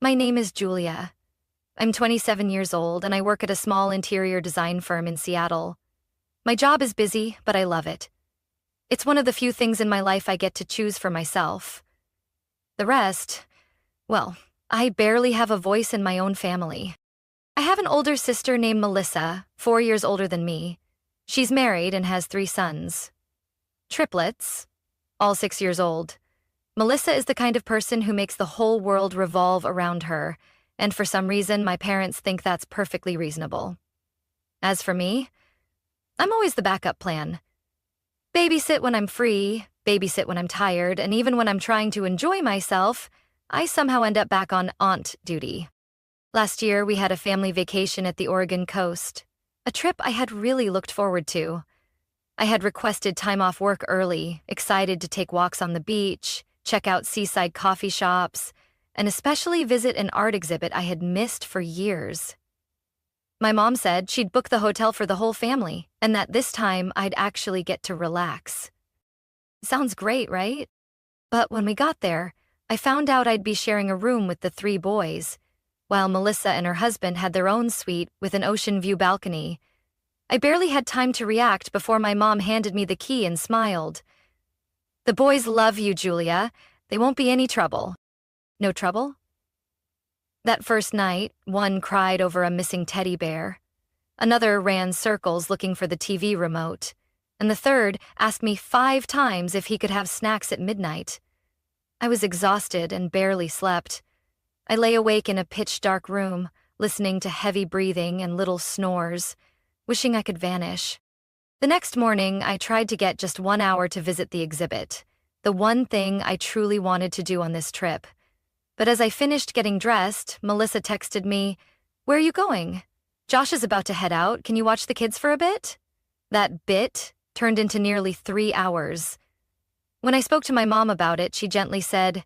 My name is Julia. I'm 27 years old and I work at a small interior design firm in Seattle. My job is busy, but I love it. It's one of the few things in my life I get to choose for myself. The rest, well, I barely have a voice in my own family. I have an older sister named Melissa, 4 years older than me. She's married and has 3 sons. Triplets, all 6 years old. Melissa is the kind of person who makes the whole world revolve around her, and for some reason my parents think that's perfectly reasonable. As for me, I'm always the backup plan. Babysit when I'm free, babysit when I'm tired, and even when I'm trying to enjoy myself, I somehow end up back on aunt duty. Last year, we had a family vacation at the Oregon coast, a trip I had really looked forward to. I had requested time off work early, excited to take walks on the beach, check out seaside coffee shops, and especially visit an art exhibit I had missed for years. My mom said she'd book the hotel for the whole family, and that this time I'd actually get to relax. Sounds great, right? But when we got there, I found out I'd be sharing a room with the 3 boys, while Melissa and her husband had their own suite with an ocean view balcony. I barely had time to react before my mom handed me the key and smiled. "The boys love you, Julia. They won't be any trouble." No trouble? That first night, one cried over a missing teddy bear. Another ran circles looking for the TV remote. And the third asked me 5 times if he could have snacks at midnight. I was exhausted and barely slept. I lay awake in a pitch-dark room, listening to heavy breathing and little snores, wishing I could vanish. The next morning, I tried to get just 1 hour to visit the exhibit, the one thing I truly wanted to do on this trip. But as I finished getting dressed, Melissa texted me, "Where are you going? Josh is about to head out. Can you watch the kids for a bit?" That bit turned into nearly 3 hours. When I spoke to my mom about it, she gently said,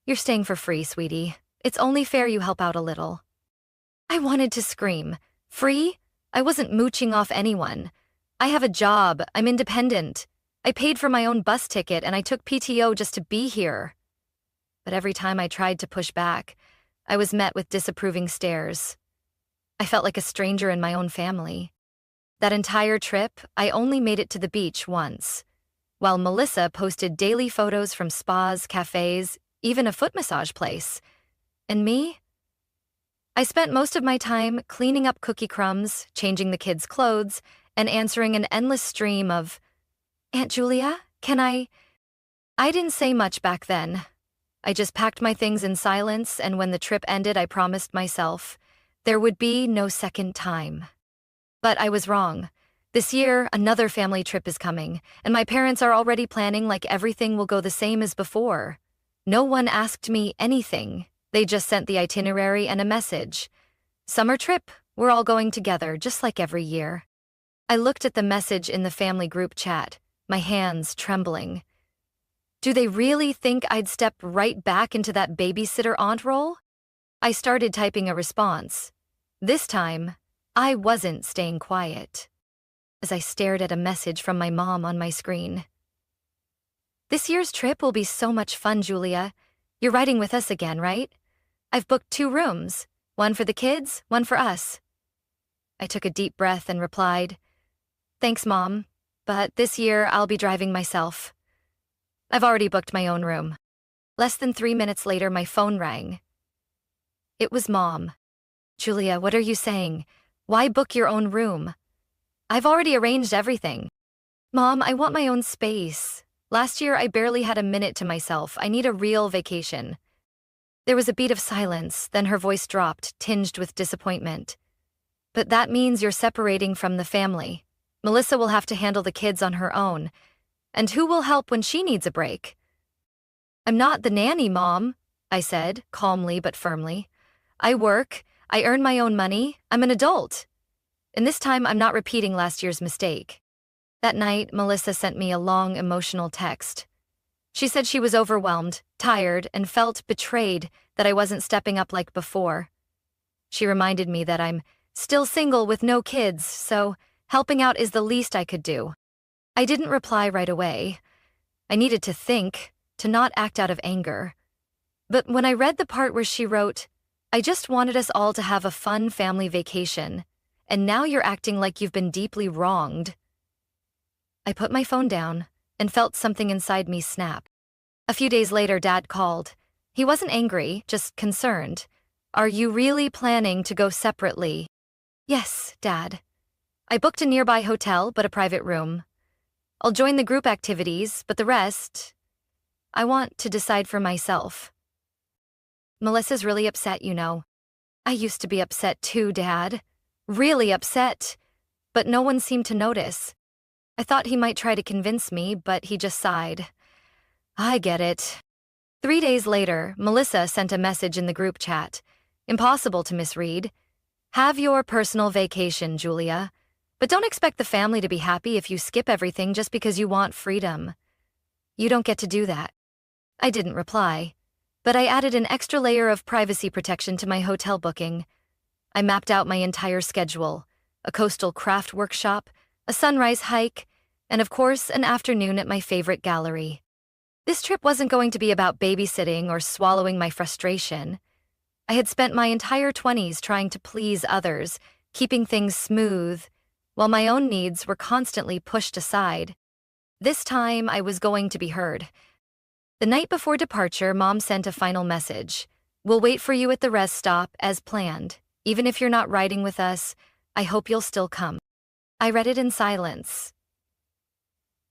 "You're staying for free, sweetie. It's only fair you help out a little." I wanted to scream. Free? I wasn't mooching off anyone. I have a job. I'm independent. I paid for my own bus ticket and I took PTO just to be here. But every time I tried to push back, I was met with disapproving stares. I felt like a stranger in my own family. That entire trip, I only made it to the beach once, while Melissa posted daily photos from spas, cafes, even a foot massage place. And me? I spent most of my time cleaning up cookie crumbs, changing the kids' clothes, and answering an endless stream of, "Aunt Julia, can I?" I didn't say much back then. I just packed my things in silence, and when the trip ended, I promised myself there would be no second time. But I was wrong. This year, another family trip is coming, and my parents are already planning like everything will go the same as before. No one asked me anything. They just sent the itinerary and a message. "Summer trip, we're all going together, just like every year." I looked at the message in the family group chat, my hands trembling. Do they really think I'd step right back into that babysitter aunt role? I started typing a response. This time, I wasn't staying quiet. As I stared at a message from my mom on my screen. "This year's trip will be so much fun, Julia. You're riding with us again, right? I've booked 2 rooms, one for the kids, one for us." I took a deep breath and replied, "Thanks, Mom, but this year I'll be driving myself. I've already booked my own room." Less than 3 minutes later, my phone rang. It was Mom. "Julia, what are you saying? Why book your own room? I've already arranged everything." "Mom, I want my own space. Last year, I barely had a minute to myself. I need a real vacation." There was a beat of silence, then her voice dropped, tinged with disappointment. "But that means you're separating from the family. Melissa will have to handle the kids on her own. And who will help when she needs a break?" "I'm not the nanny, Mom," I said, calmly but firmly. "I work, I earn my own money, I'm an adult. And this time I'm not repeating last year's mistake." That night, Melissa sent me a long, emotional text. She said she was overwhelmed, tired, and felt betrayed that I wasn't stepping up like before. She reminded me that I'm still single with no kids, so helping out is the least I could do. I didn't reply right away. I needed to think, to not act out of anger. But when I read the part where she wrote, I just wanted us all to have a fun family vacation, and now you're acting like you've been deeply wronged. I put my phone down and felt something inside me snap. A few days later, Dad called. He wasn't angry, just concerned. Are you really planning to go separately? Yes, Dad. I booked a nearby hotel, but a private room. I'll join the group activities, but the rest, I want to decide for myself. Melissa's really upset, you know. I used to be upset too, Dad. Really upset. But no one seemed to notice. I thought he might try to convince me, but he just sighed. I get it. 3 days later, Melissa sent a message in the group chat. Impossible to misread. Have your personal vacation, Julia. But don't expect the family to be happy if you skip everything just because you want freedom. You don't get to do that. I didn't reply, but I added an extra layer of privacy protection to my hotel booking. I mapped out my entire schedule, a coastal craft workshop, a sunrise hike, and of course, an afternoon at my favorite gallery. This trip wasn't going to be about babysitting or swallowing my frustration. I had spent my entire 20s trying to please others, keeping things smooth, while my own needs were constantly pushed aside. This time, I was going to be heard. The night before departure, Mom sent a final message. We'll wait for you at the rest stop as planned. Even if you're not riding with us, I hope you'll still come. I read it in silence.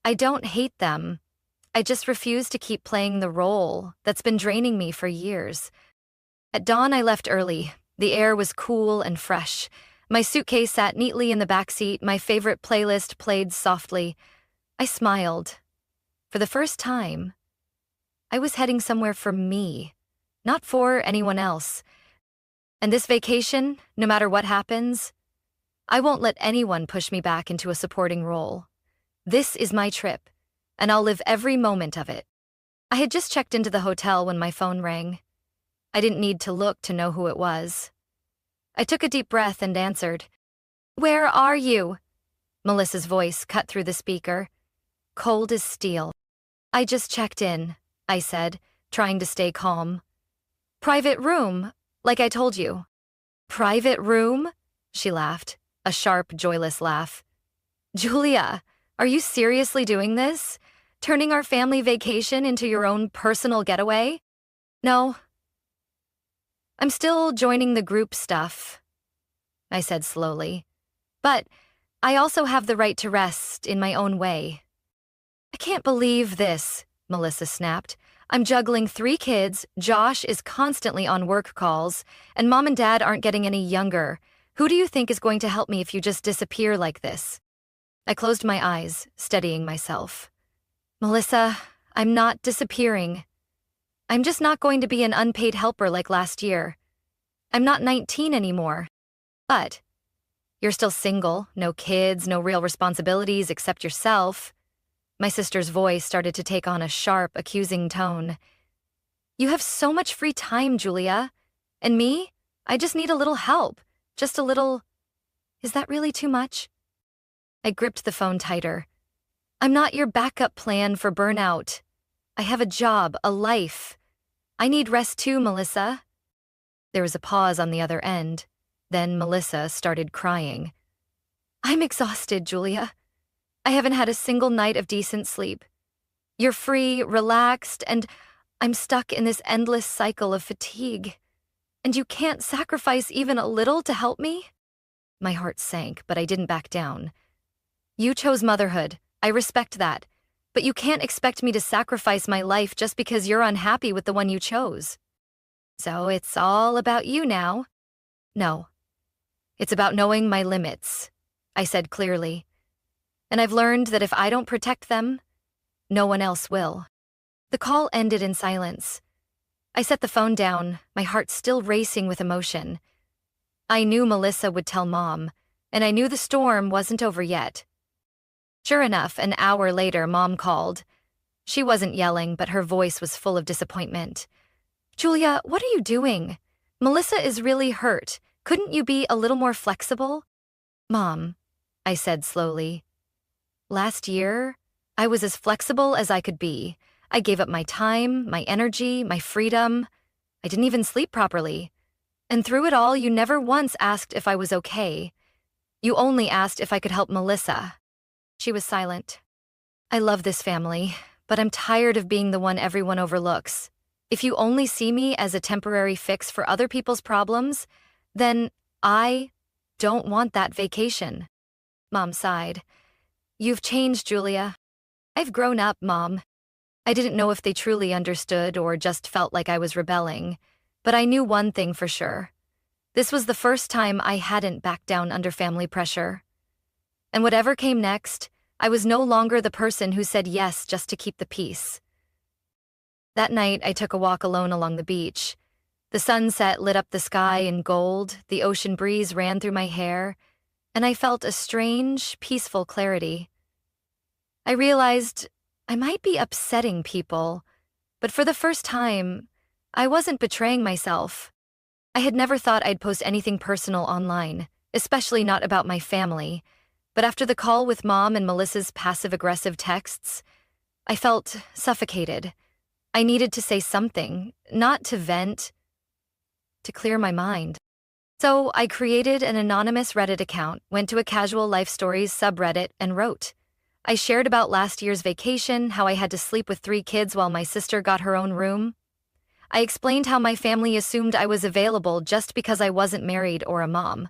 I don't hate them. I just refuse to keep playing the role that's been draining me for years. At dawn, I left early. The air was cool and fresh. My suitcase sat neatly in the backseat. My favorite playlist played softly. I smiled. For the first time, I was heading somewhere for me, not for anyone else. And this vacation, no matter what happens, I won't let anyone push me back into a supporting role. This is my trip, and I'll live every moment of it. I had just checked into the hotel when my phone rang. I didn't need to look to know who it was. I took a deep breath and answered. Where are you? Melissa's voice cut through the speaker, cold as steel. I just checked in, I said, trying to stay calm. Private room, like I told you. Private room? She laughed, a sharp, joyless laugh. Julia, are you seriously doing this? Turning our family vacation into your own personal getaway? No. I'm still joining the group stuff, I said slowly. But I also have the right to rest in my own way. I can't believe this, Melissa snapped. I'm juggling 3 kids, Josh is constantly on work calls, and Mom and Dad aren't getting any younger. Who do you think is going to help me if you just disappear like this? I closed my eyes, steadying myself. Melissa, I'm not disappearing. I'm just not going to be an unpaid helper like last year. I'm not 19 anymore. But you're still single, no kids, no real responsibilities except yourself. My sister's voice started to take on a sharp, accusing tone. You have so much free time, Julia. And me? I just need a little help. Just a little... Is that really too much? I gripped the phone tighter. I'm not your backup plan for burnout. I have a job, a life. I need rest too, Melissa. There was a pause on the other end. Then Melissa started crying. I'm exhausted, Julia. I haven't had a single night of decent sleep. You're free, relaxed, and I'm stuck in this endless cycle of fatigue. And you can't sacrifice even a little to help me? My heart sank, but I didn't back down. You chose motherhood. I respect that. But you can't expect me to sacrifice my life just because you're unhappy with the one you chose. So it's all about you now. No. It's about knowing my limits, I said clearly. And I've learned that if I don't protect them, no one else will. The call ended in silence. I set the phone down, my heart still racing with emotion. I knew Melissa would tell Mom, and I knew the storm wasn't over yet. Sure enough, an hour later, Mom called. She wasn't yelling, but her voice was full of disappointment. Julia, what are you doing? Melissa is really hurt. Couldn't you be a little more flexible? Mom, I said slowly. Last year, I was as flexible as I could be. I gave up my time, my energy, my freedom. I didn't even sleep properly. And through it all, you never once asked if I was okay. You only asked if I could help Melissa." She was silent. "I love this family, but I'm tired of being the one everyone overlooks. If you only see me as a temporary fix for other people's problems, then I don't want that vacation." Mom sighed. "You've changed, Julia. I've grown up, Mom." I didn't know if they truly understood or just felt like I was rebelling, but I knew one thing for sure. This was the first time I hadn't backed down under family pressure. And whatever came next, I was no longer the person who said yes just to keep the peace. That night, I took a walk alone along the beach. The sunset lit up the sky in gold, the ocean breeze ran through my hair, and I felt a strange, peaceful clarity. I realized I might be upsetting people, but for the first time, I wasn't betraying myself. I had never thought I'd post anything personal online, especially not about my family, but after the call with Mom and Melissa's passive-aggressive texts, I felt suffocated. I needed to say something, not to vent, to clear my mind. So I created an anonymous Reddit account, went to a casual life stories subreddit, and wrote. I shared about last year's vacation, how I had to sleep with 3 kids while my sister got her own room. I explained how my family assumed I was available just because I wasn't married or a mom.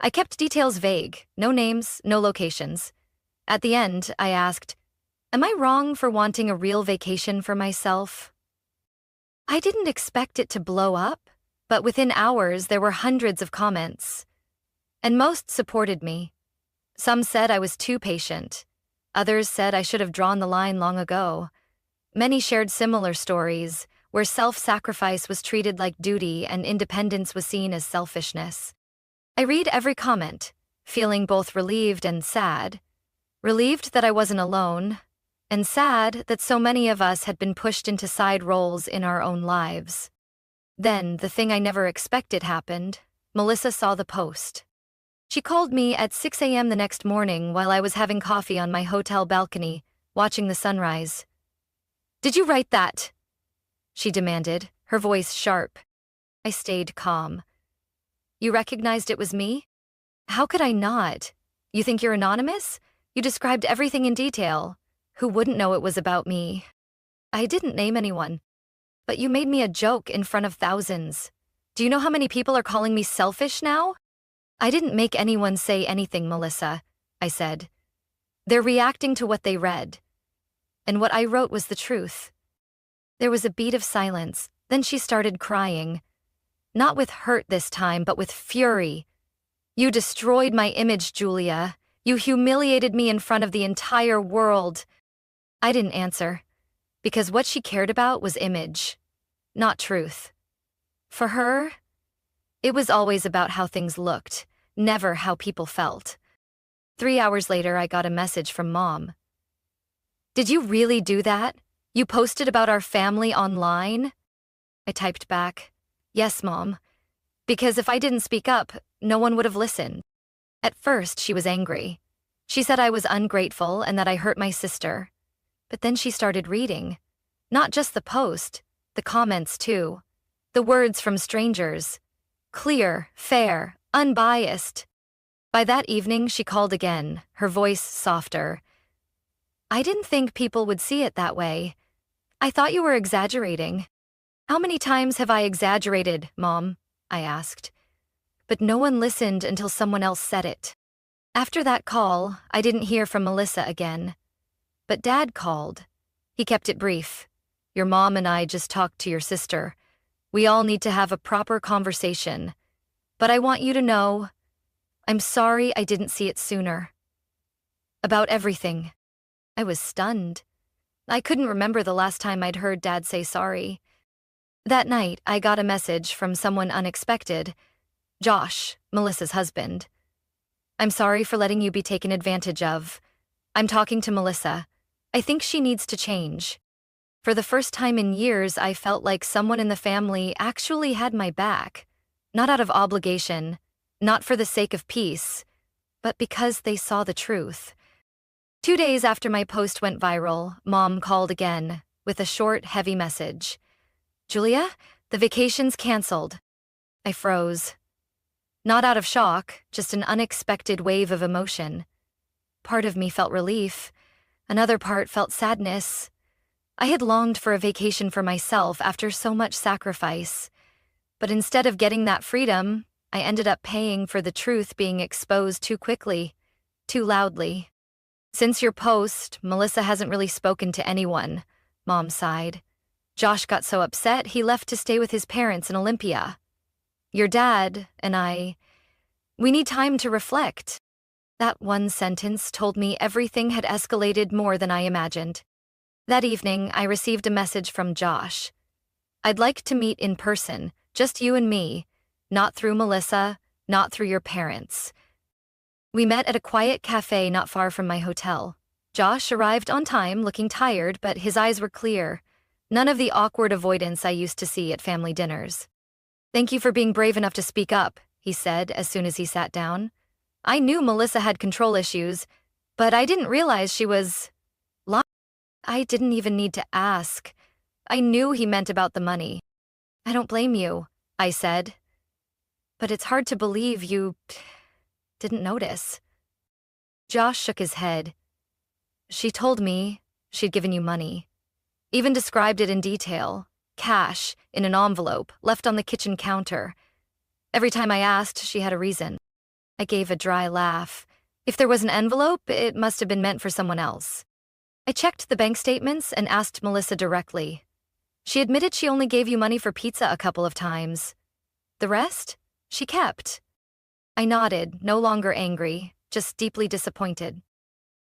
I kept details vague, no names, no locations. At the end, I asked, "Am I wrong for wanting a real vacation for myself?" I didn't expect it to blow up, but within hours there were hundreds of comments. And most supported me. Some said I was too patient. Others said I should have drawn the line long ago. Many shared similar stories, where self-sacrifice was treated like duty and independence was seen as selfishness. I read every comment, feeling both relieved and sad. Relieved that I wasn't alone, and sad that so many of us had been pushed into side roles in our own lives. Then, the thing I never expected happened. Melissa saw the post. She called me at 6 a.m. the next morning while I was having coffee on my hotel balcony, watching the sunrise. "Did you write that?" she demanded, her voice sharp. I stayed calm. "You recognized it was me?" "How could I not? You think you're anonymous? You described everything in detail. Who wouldn't know it was about me?" "I didn't name anyone. But you made me a joke in front of thousands. Do you know how many people are calling me selfish now?" "I didn't make anyone say anything, Melissa," I said. "They're reacting to what they read. And what I wrote was the truth." There was a beat of silence, then she started crying. Not with hurt this time, but with fury. "You destroyed my image, Julia. You humiliated me in front of the entire world." I didn't answer, because what she cared about was image, not truth. For her, it was always about how things looked, never how people felt. 3 hours later, I got a message from Mom. "Did you really do that? You posted about our family online?" I typed back, "Yes, Mom. Because if I didn't speak up, no one would have listened." At first, she was angry. She said I was ungrateful and that I hurt my sister. But then she started reading. Not just the post, the comments too. The words from strangers. Clear, fair, unbiased. By that evening, she called again, her voice softer. "I didn't think people would see it that way. I thought you were exaggerating." "How many times have I exaggerated, Mom?" I asked. But no one listened until someone else said it. After that call, I didn't hear from Melissa again. But Dad called. He kept it brief. "Your mom and I just talked to your sister. We all need to have a proper conversation. But I want you to know, I'm sorry I didn't see it sooner." About everything. I was stunned. I couldn't remember the last time I'd heard Dad say sorry. That night, I got a message from someone unexpected. Josh, Melissa's husband. "I'm sorry for letting you be taken advantage of. I'm talking to Melissa. I think she needs to change." For the first time in years, I felt like someone in the family actually had my back. Not out of obligation, not for the sake of peace, but because they saw the truth. 2 days after my post went viral, Mom called again, with a short, heavy message. "Julia, the vacation's canceled." I froze. Not out of shock, just an unexpected wave of emotion. Part of me felt relief. Another part felt sadness. I had longed for a vacation for myself after so much sacrifice. But instead of getting that freedom, I ended up paying for the truth being exposed too quickly, too loudly. Since your post, Melissa hasn't really spoken to anyone, Mom sighed. Josh got so upset he left to stay with his parents in Olympia. Your dad and we need time to reflect. That one sentence told me everything had escalated more than I imagined. That evening, I received a message from Josh. I'd like to meet in person, just you and me, not through Melissa, not through your parents. We met at a quiet cafe not far from my hotel. Josh arrived on time, looking tired, but his eyes were clear. None of the awkward avoidance I used to see at family dinners. Thank you for being brave enough to speak up, he said as soon as he sat down. I knew Melissa had control issues, but I didn't realize she was lying. I didn't even need to ask. I knew he meant about the money. I don't blame you, I said. But it's hard to believe you didn't notice. Josh shook his head. She told me she'd given you money. Even described it in detail. Cash, in an envelope, left on the kitchen counter. Every time I asked, she had a reason. I gave a dry laugh. If there was an envelope, it must have been meant for someone else. I checked the bank statements and asked Melissa directly. She admitted she only gave you money for pizza a couple of times. The rest, she kept. I nodded, no longer angry, just deeply disappointed.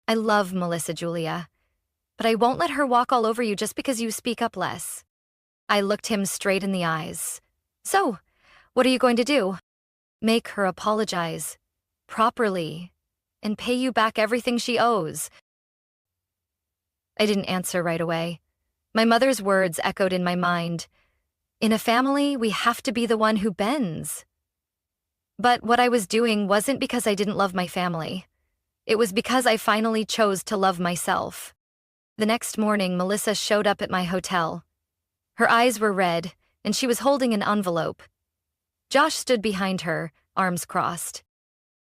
I love Melissa, Julia, but I won't let her walk all over you just because you speak up less. I looked him straight in the eyes. So, what are you going to do? Make her apologize, properly, and pay you back everything she owes. I didn't answer right away. My mother's words echoed in my mind. In a family, we have to be the one who bends. But what I was doing wasn't because I didn't love my family. It was because I finally chose to love myself. The next morning, Melissa showed up at my hotel. Her eyes were red, and she was holding an envelope. Josh stood behind her, arms crossed.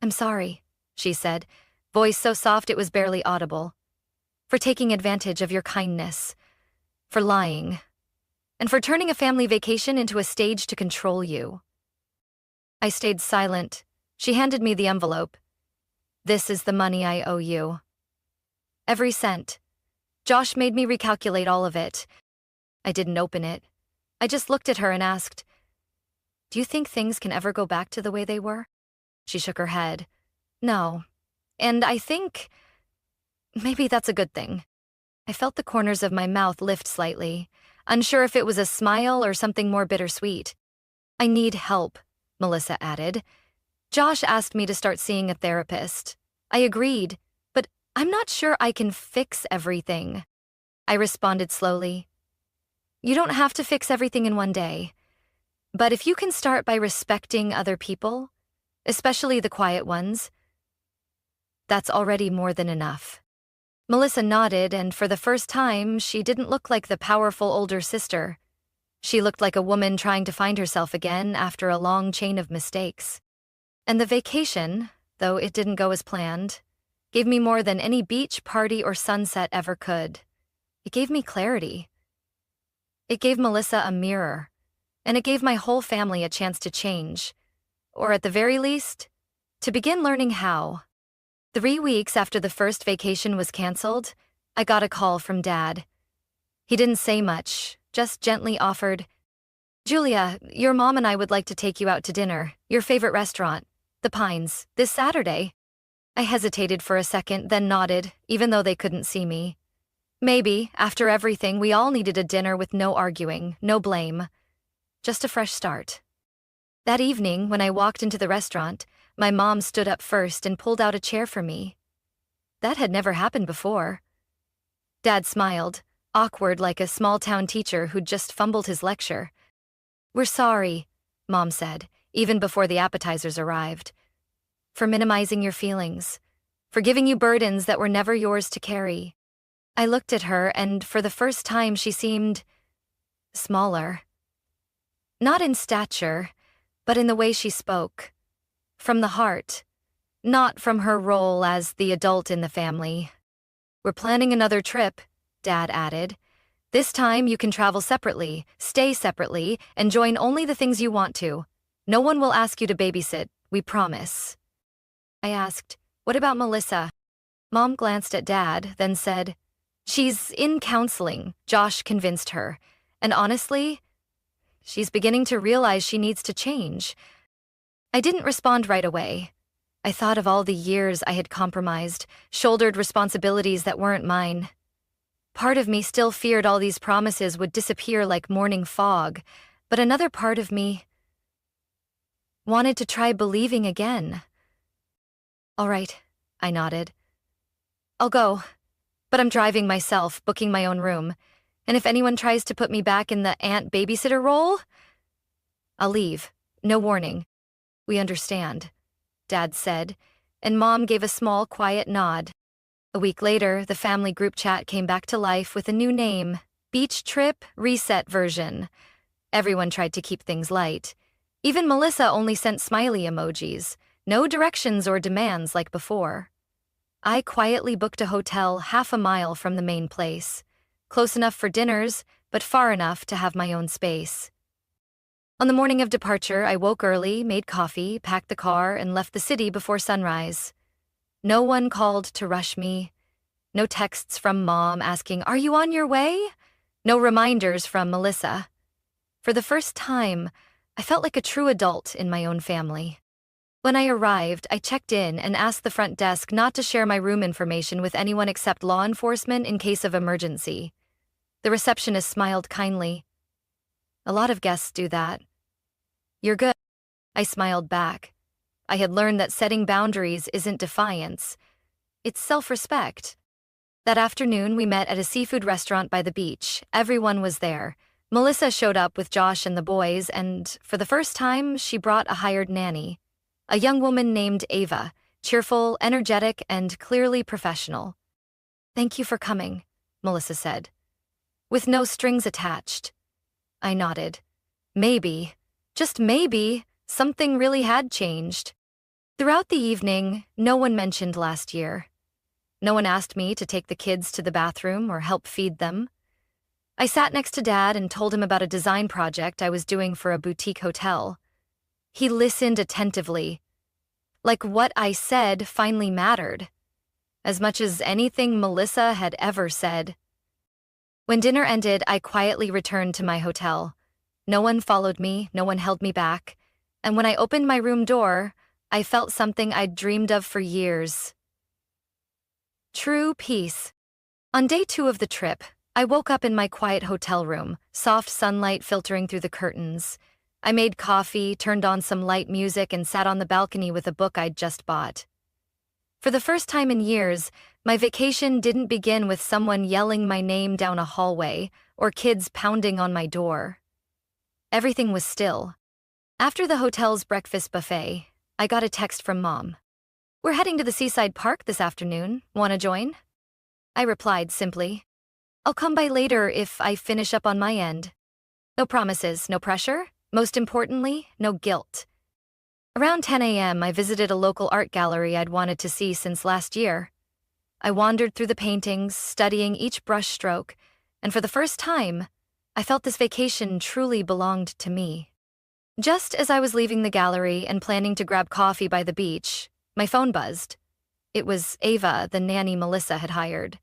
I'm sorry, she said, voice so soft it was barely audible. For taking advantage of your kindness. For lying. And for turning a family vacation into a stage to control you. I stayed silent. She handed me the envelope. This is the money I owe you. Every cent. Josh made me recalculate all of it. I didn't open it. I just looked at her and asked, do you think things can ever go back to the way they were? She shook her head. No. And I think maybe that's a good thing. I felt the corners of my mouth lift slightly, unsure if it was a smile or something more bittersweet. I need help, Melissa added. Josh asked me to start seeing a therapist. I agreed, but I'm not sure I can fix everything. I responded slowly. You don't have to fix everything in one day. But if you can start by respecting other people, especially the quiet ones, that's already more than enough. Melissa nodded, and for the first time, she didn't look like the powerful older sister. She looked like a woman trying to find herself again after a long chain of mistakes. And the vacation, though it didn't go as planned, gave me more than any beach, party, or sunset ever could. It gave me clarity. It gave Melissa a mirror, and it gave my whole family a chance to change, or at the very least, to begin learning how. 3 weeks after the first vacation was canceled, I got a call from Dad. He didn't say much, just gently offered, Julia, your mom and I would like to take you out to dinner, your favorite restaurant, The Pines, this Saturday. I hesitated for a second, then nodded, even though they couldn't see me. Maybe, after everything, we all needed a dinner with no arguing, no blame. Just a fresh start. That evening, when I walked into the restaurant, my mom stood up first and pulled out a chair for me. That had never happened before. Dad smiled, awkward like a small-town teacher who'd just fumbled his lecture. We're sorry, Mom said, even before the appetizers arrived. For minimizing your feelings. For giving you burdens that were never yours to carry. I looked at her, and for the first time she seemed smaller. Not in stature, but in the way she spoke. From the heart, not from her role as the adult in the family. "We're planning another trip," Dad added. "This time you can travel separately, stay separately, and join only the things you want to. No one will ask you to babysit, we promise." I asked, "What about Melissa?" Mom glanced at Dad, then said, "She's in counseling," Josh convinced her. "And honestly, she's beginning to realize she needs to change." I didn't respond right away. I thought of all the years I had compromised, shouldered responsibilities that weren't mine. Part of me still feared all these promises would disappear like morning fog, but another part of me wanted to try believing again. "All right," I nodded. "I'll go, but I'm driving myself, booking my own room, and if anyone tries to put me back in the aunt babysitter role, I'll leave, no warning." "We understand," Dad said, and Mom gave a small, quiet nod. A week later, the family group chat came back to life with a new name, Beach Trip Reset Version. Everyone tried to keep things light. Even Melissa only sent smiley emojis, no directions or demands like before. I quietly booked a hotel half a mile from the main place, close enough for dinners, but far enough to have my own space. On the morning of departure, I woke early, made coffee, packed the car, and left the city before sunrise. No one called to rush me. No texts from Mom asking, "Are you on your way?" No reminders from Melissa. For the first time, I felt like a true adult in my own family. When I arrived, I checked in and asked the front desk not to share my room information with anyone except law enforcement in case of emergency. The receptionist smiled kindly. "A lot of guests do that." "You're good." I smiled back. I had learned that setting boundaries isn't defiance. It's self-respect. That afternoon, we met at a seafood restaurant by the beach. Everyone was there. Melissa showed up with Josh and the boys, and for the first time, she brought a hired nanny. A young woman named Ava, cheerful, energetic, and clearly professional. "Thank you for coming," Melissa said. "With no strings attached." I nodded. Maybe, just maybe, something really had changed. Throughout the evening, no one mentioned last year. No one asked me to take the kids to the bathroom or help feed them. I sat next to Dad and told him about a design project I was doing for a boutique hotel. He listened attentively. Like what I said finally mattered, as much as anything Melissa had ever said. When dinner ended, I quietly returned to my hotel. No one followed me, no one held me back, and when I opened my room door, I felt something I'd dreamed of for years. True peace. On day 2 of the trip, I woke up in my quiet hotel room, soft sunlight filtering through the curtains. I made coffee, turned on some light music, and sat on the balcony with a book I'd just bought. For the first time in years, my vacation didn't begin with someone yelling my name down a hallway or kids pounding on my door. Everything was still. After the hotel's breakfast buffet, I got a text from Mom. "We're heading to the seaside park this afternoon. Want to join?" I replied simply, "I'll come by later if I finish up on my end." No promises, no pressure. Most importantly, no guilt. Around 10 a.m., I visited a local art gallery I'd wanted to see since last year. I wandered through the paintings, studying each brushstroke, and for the first time, I felt this vacation truly belonged to me. Just as I was leaving the gallery and planning to grab coffee by the beach, my phone buzzed. It was Ava, the nanny Melissa had hired.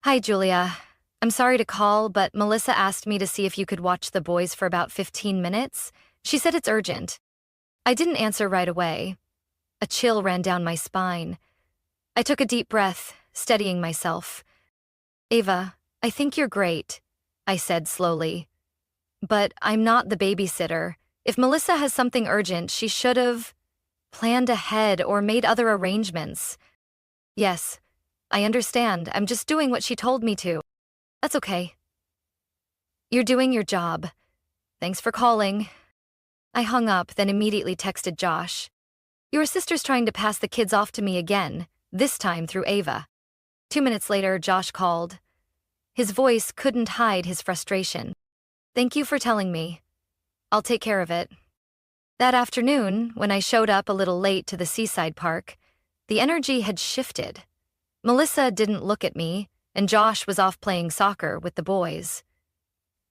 "Hi, Julia. I'm sorry to call, but Melissa asked me to see if you could watch the boys for about 15 minutes. She said it's urgent." I didn't answer right away. A chill ran down my spine. I took a deep breath, steadying myself. "Ava, I think you're great," I said slowly. "But I'm not the babysitter. If Melissa has something urgent, she should have planned ahead or made other arrangements." "Yes, I understand. I'm just doing what she told me to." "That's okay. You're doing your job. Thanks for calling." I hung up, then immediately texted Josh. "Your sister's trying to pass the kids off to me again, this time through Ava." 2 minutes later, Josh called. His voice couldn't hide his frustration. "Thank you for telling me. I'll take care of it." That afternoon, when I showed up a little late to the seaside park, the energy had shifted. Melissa didn't look at me, and Josh was off playing soccer with the boys.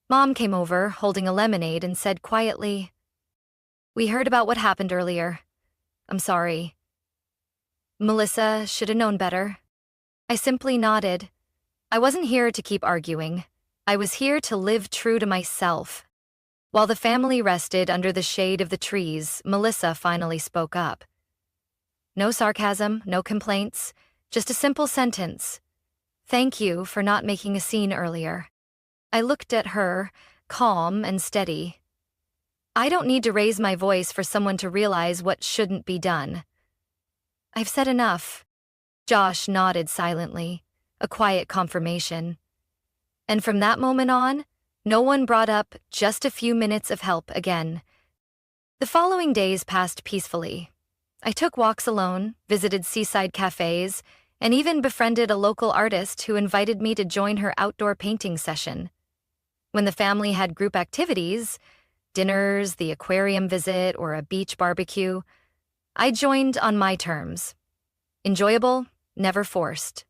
Mom came over, holding a lemonade, and said quietly, "We heard about what happened earlier. I'm sorry." Melissa should have known better. I simply nodded. I wasn't here to keep arguing. I was here to live true to myself. While the family rested under the shade of the trees, Melissa finally spoke up. No sarcasm, no complaints, just a simple sentence. "Thank you for not making a scene earlier." I looked at her, calm and steady. I don't need to raise my voice for someone to realize what shouldn't be done. I've said enough. Josh nodded silently, a quiet confirmation. And from that moment on, no one brought up just a few minutes of help again. The following days passed peacefully. I took walks alone, visited seaside cafes, and even befriended a local artist who invited me to join her outdoor painting session. When the family had group activities, dinners, the aquarium visit, or a beach barbecue, I joined on my terms. Enjoyable, never forced.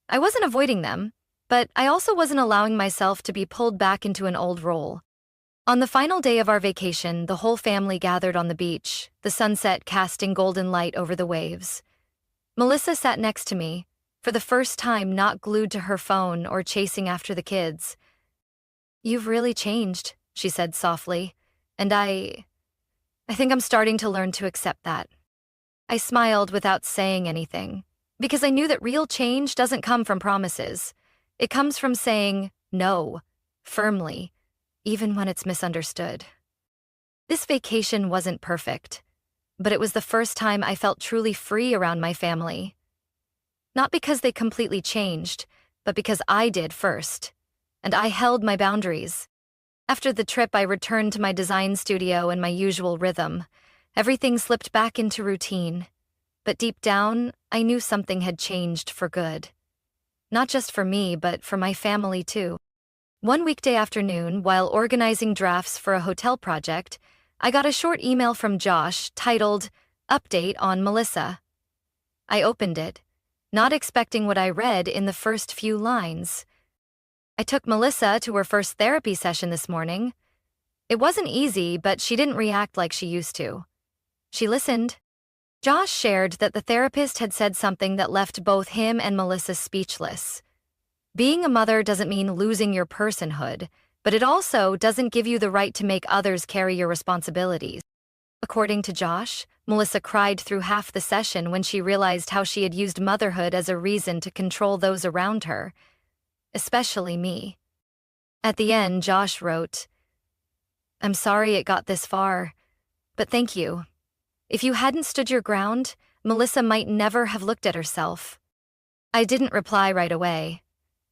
I wasn't avoiding them, but I also wasn't allowing myself to be pulled back into an old role. On the final day of our vacation, the whole family gathered on the beach, the sunset casting golden light over the waves. Melissa sat next to me, for the first time not glued to her phone or chasing after the kids. "You've really changed," she said softly, and I think I'm starting to learn to accept that. I smiled without saying anything, because I knew that real change doesn't come from promises. It comes from saying no, firmly, even when it's misunderstood. This vacation wasn't perfect, but it was the first time I felt truly free around my family. Not because they completely changed, but because I did first, and I held my boundaries. After the trip, I returned to my design studio and my usual rhythm. Everything slipped back into routine, but deep down, I knew something had changed for good. Not just for me, but for my family too. One weekday afternoon, while organizing drafts for a hotel project, I got a short email from Josh titled, "Update on Melissa." I opened it, not expecting what I read in the first few lines. "I took Melissa to her first therapy session this morning. It wasn't easy, but she didn't react like she used to. She listened." Josh shared that the therapist had said something that left both him and Melissa speechless. Being a mother doesn't mean losing your personhood, but it also doesn't give you the right to make others carry your responsibilities. According to Josh, Melissa cried through half the session when she realized how she had used motherhood as a reason to control those around her, especially me. At the end, Josh wrote, "I'm sorry it got this far, but thank you. If you hadn't stood your ground, Melissa might never have looked at herself." I didn't reply right away.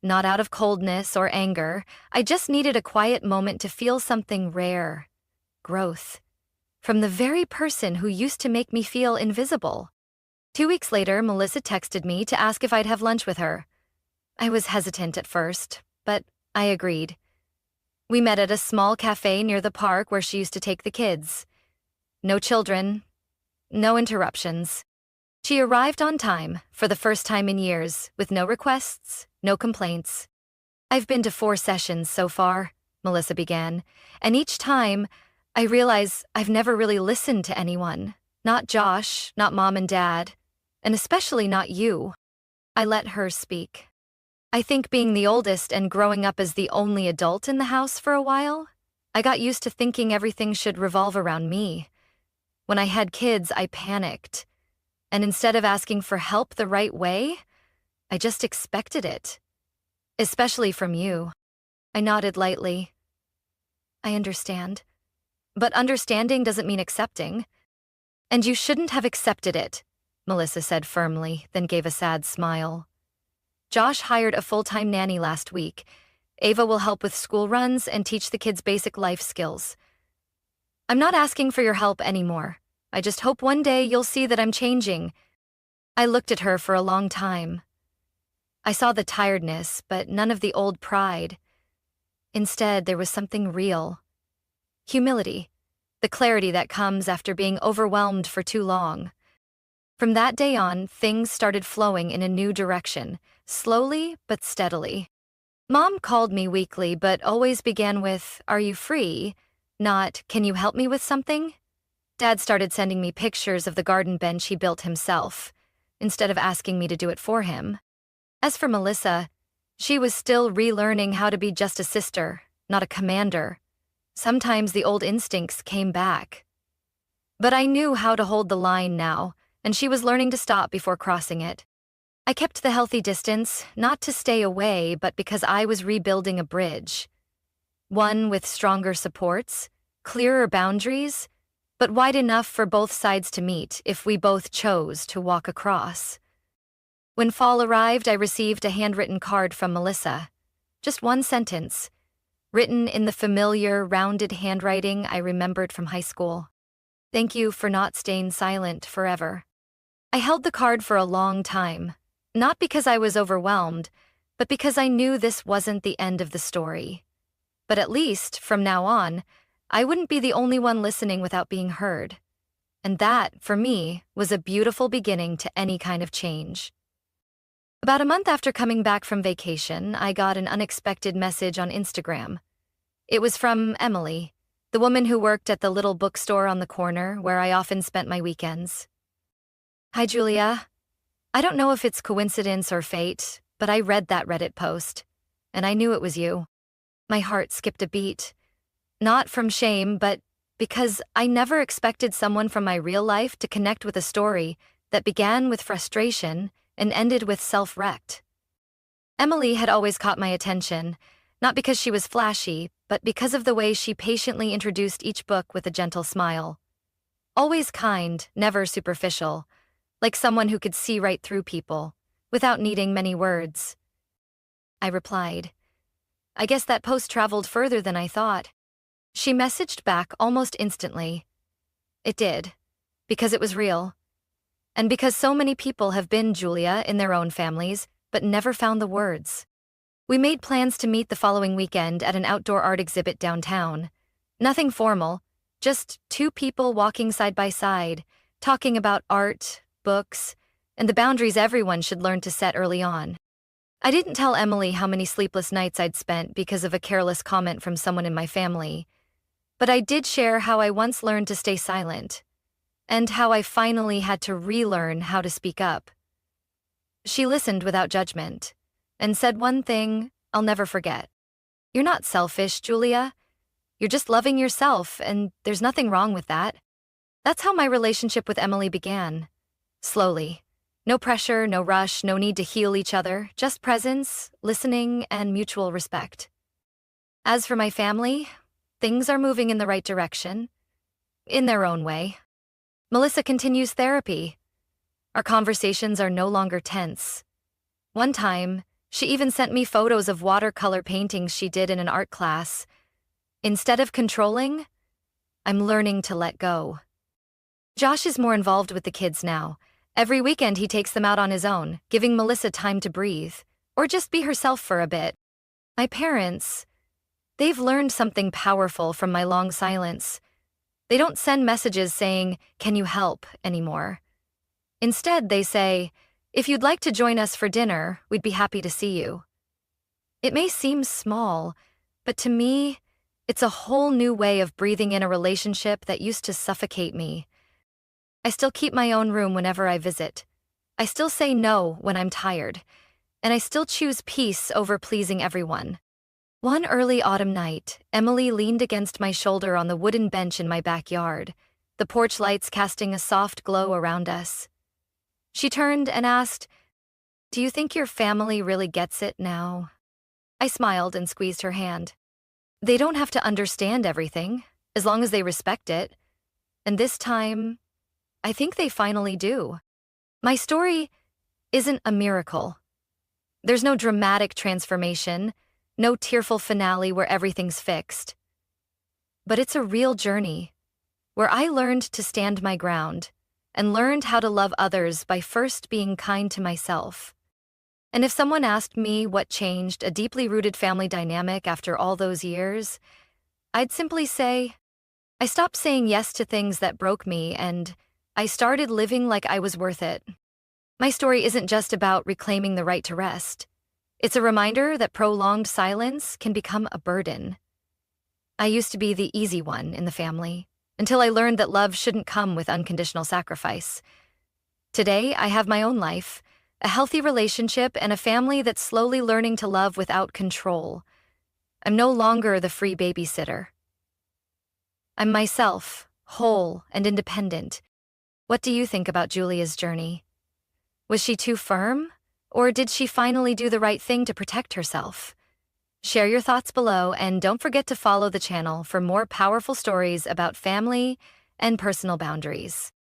Not out of coldness or anger, I just needed a quiet moment to feel something rare. Growth. From the very person who used to make me feel invisible. 2 weeks later, Melissa texted me to ask if I'd have lunch with her. I was hesitant at first, but I agreed. We met at a small cafe near the park where she used to take the kids. No children, no interruptions. She arrived on time, for the first time in years, with no requests, no complaints. "I've been to 4 sessions so far," Melissa began, "and each time, I realize I've never really listened to anyone. Not Josh, not Mom and Dad, and especially not you." I let her speak. I think being the oldest and growing up as the only adult in the house for a while, I got used to thinking everything should revolve around me. When I had kids, I panicked. And instead of asking for help the right way, I just expected it. Especially from you. I nodded lightly. "I understand. But understanding doesn't mean accepting. And you shouldn't have accepted it," Melissa said firmly, then gave a sad smile. "Josh hired a full-time nanny last week. Ava will help with school runs and teach the kids basic life skills. I'm not asking for your help anymore. I just hope one day you'll see that I'm changing." I looked at her for a long time. I saw the tiredness, but none of the old pride. Instead, there was something real. Humility. the clarity that comes after being overwhelmed for too long. From that day on, things started flowing in a new direction, slowly but steadily. Mom called me weekly, but always began with, "Are you free?" Not, "Can you help me with something?" Dad started sending me pictures of the garden bench he built himself, instead of asking me to do it for him. As for Melissa, she was still relearning how to be just a sister, not a commander. Sometimes the old instincts came back. But I knew how to hold the line now, and she was learning to stop before crossing it. I kept the healthy distance, not to stay away, but because I was rebuilding a bridge. One with stronger supports, clearer boundaries, but wide enough for both sides to meet if we both chose to walk across. When fall arrived, I received a handwritten card from Melissa. Just one sentence, written in the familiar, rounded handwriting I remembered from high school. "Thank you for not staying silent forever." I held the card for a long time, not because I was overwhelmed, but because I knew this wasn't the end of the story. But at least, from now on, I wouldn't be the only one listening without being heard. And that, for me, was a beautiful beginning to any kind of change. About a month after coming back from vacation, I got an unexpected message on Instagram. It was from Emily, the woman who worked at the little bookstore on the corner where I often spent my weekends. "Hi, Julia. I don't know if it's coincidence or fate, but I read that Reddit post, and I knew it was you." My heart skipped a beat. Not from shame, but because I never expected someone from my real life to connect with a story that began with frustration and ended with self-wrecked. Emily had always caught my attention, not because she was flashy, but because of the way she patiently introduced each book with a gentle smile. Always kind, never superficial, like someone who could see right through people, without needing many words. I replied, "I guess that post traveled further than I thought." She messaged back almost instantly. It did, because it was real. And because so many people have been Julia in their own families, but never found the words. We made plans to meet the following weekend at an outdoor art exhibit downtown. Nothing formal, just two people walking side by side, talking about art, books, and the boundaries everyone should learn to set early on. I didn't tell Emily how many sleepless nights I'd spent because of a careless comment from someone in my family, but I did share how I once learned to stay silent, and how I finally had to relearn how to speak up. She listened without judgment, and said one thing I'll never forget. "You're not selfish, Julia. You're just loving yourself, and there's nothing wrong with that." That's how my relationship with Emily began. Slowly. No pressure, no rush, no need to heal each other, just presence, listening, and mutual respect. As for my family, things are moving in the right direction, in their own way. Melissa continues therapy. Our conversations are no longer tense. One time, she even sent me photos of watercolor paintings she did in an art class. Instead of controlling, I'm learning to let go. Josh is more involved with the kids now. Every weekend he takes them out on his own, giving Melissa time to breathe, or just be herself for a bit. My parents, they've learned something powerful from my long silence. They don't send messages saying, "Can you help?" anymore. Instead, they say, "If you'd like to join us for dinner, we'd be happy to see you." It may seem small, but to me, it's a whole new way of breathing in a relationship that used to suffocate me. I still keep my own room whenever I visit. I still say no when I'm tired, and I still choose peace over pleasing everyone. One early autumn night, Emily leaned against my shoulder on the wooden bench in my backyard, the porch lights casting a soft glow around us. She turned and asked, "Do you think your family really gets it now?" I smiled and squeezed her hand. "They don't have to understand everything, as long as they respect it. And this time, I think they finally do." My story isn't a miracle. There's no dramatic transformation, no tearful finale where everything's fixed. But it's a real journey, where I learned to stand my ground and learned how to love others by first being kind to myself. And if someone asked me what changed a deeply rooted family dynamic after all those years, I'd simply say, I stopped saying yes to things that broke me, and I started living like I was worth it. My story isn't just about reclaiming the right to rest. It's a reminder that prolonged silence can become a burden. I used to be the easy one in the family, until I learned that love shouldn't come with unconditional sacrifice. Today, I have my own life, a healthy relationship, and a family that's slowly learning to love without control. I'm no longer the free babysitter. I'm myself, whole and independent. What do you think about Julia's journey? Was she too firm? Or did she finally do the right thing to protect herself? Share your thoughts below, and don't forget to follow the channel for more powerful stories about family and personal boundaries.